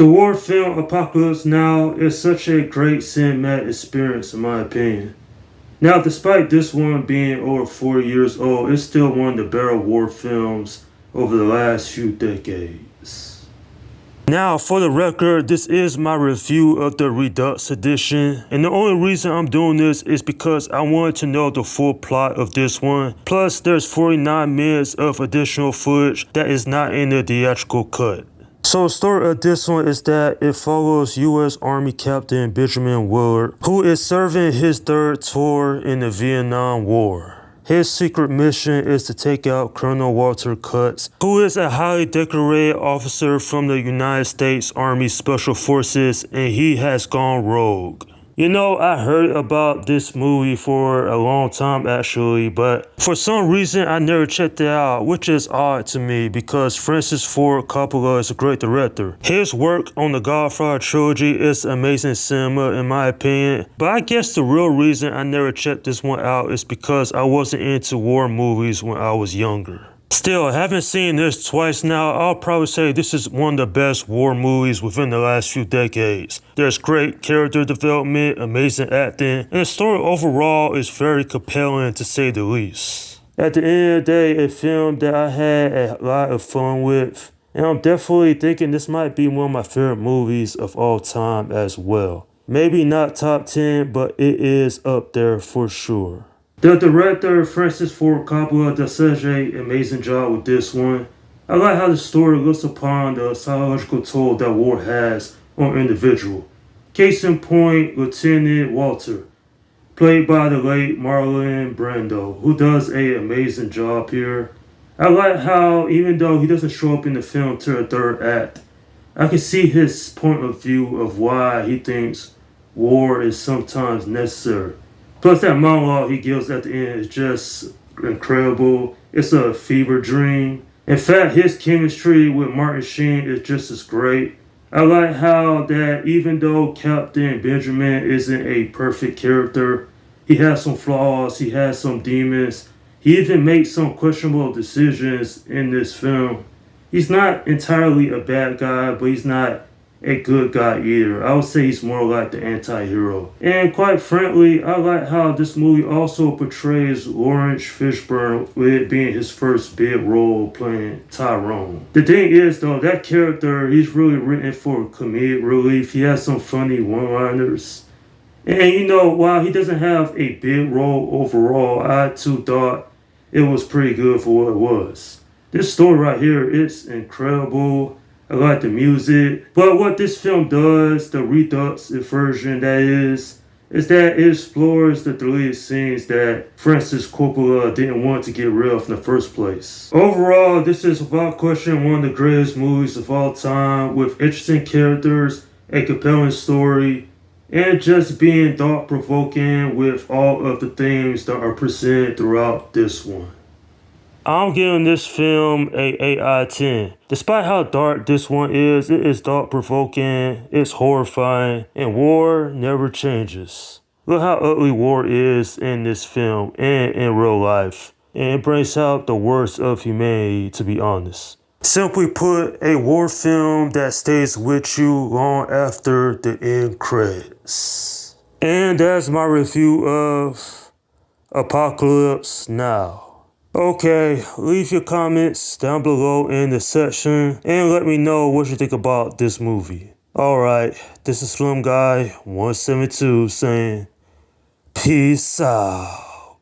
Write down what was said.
The war film Apocalypse Now is such a great cinematic experience in my opinion. Now, despite this one being over 40 years old, it's still one of the better war films over the last few decades. Now, for the record, this is my review of the Redux edition, and the only reason I'm doing this is because I wanted to know the full plot of this one. Plus, there's 49 minutes of additional footage that is not in the theatrical cut. So the story of this one is that it follows U.S. Army Captain Benjamin Willard, who is serving his third tour in the Vietnam War. His secret mission is to take out Colonel Walter Cutts, who is a highly decorated officer from the United States Army Special Forces, and he has gone rogue. You know, I heard about this movie for a long time actually, but for some reason I never checked it out, which is odd to me because Francis Ford Coppola is a great director. His work on the Godfather trilogy is amazing cinema in my opinion, but I guess the real reason I never checked this one out is because I wasn't into war movies when I was younger. Still, having seen this twice now, I'll probably say this is one of the best war movies within the last few decades. There's great character development, amazing acting, and the story overall is very compelling to say the least. At the end of the day, a film that I had a lot of fun with, and I'm definitely thinking this might be one of my favorite movies of all time as well. Maybe not top 10, but it is up there for sure. The director, Francis Ford Coppola, does such an amazing job with this one. I like how the story looks upon the psychological toll that war has on an individual. Case in point, Lieutenant Walter, played by the late Marlon Brando, who does an amazing job here. I like how, even though he doesn't show up in the film till the third act, I can see his point of view of why he thinks war is sometimes necessary. Plus, that monologue he gives at the end is just incredible. It's a fever dream. In fact, his chemistry with Martin Sheen is just as great. I like how that even though Captain Benjamin isn't a perfect character, he has some flaws, he has some demons. He even makes some questionable decisions in this film. He's not entirely a bad guy, but he's not a good guy either. I would say he's more like the anti-hero. And quite frankly, I like how this movie also portrays Lawrence Fishburne with it being his first big role playing Tyrone. The thing is though, that character, he's really written for comedic relief. He has some funny one-liners. And you know, while he doesn't have a big role overall, I too thought it was pretty good for what it was. This story right here, it's incredible. I like the music. But what this film does, the Redux version that is that it explores the deleted scenes that Francis Coppola didn't want to get rid of in the first place. Overall, this is without question one of the greatest movies of all time with interesting characters, a compelling story, and just being thought-provoking with all of the themes that are presented throughout this one. I'm giving this film a 8 out of 10. Despite how dark this one is, it is thought-provoking, it's horrifying, and war never changes. Look how ugly war is in this film and in real life. And it brings out the worst of humanity, to be honest. Simply put, a war film that stays with you long after the end credits. And that's my review of Apocalypse Now. Okay, leave your comments down below in the section and let me know what you think about this movie. Alright, this is Film Guy 172 saying peace out.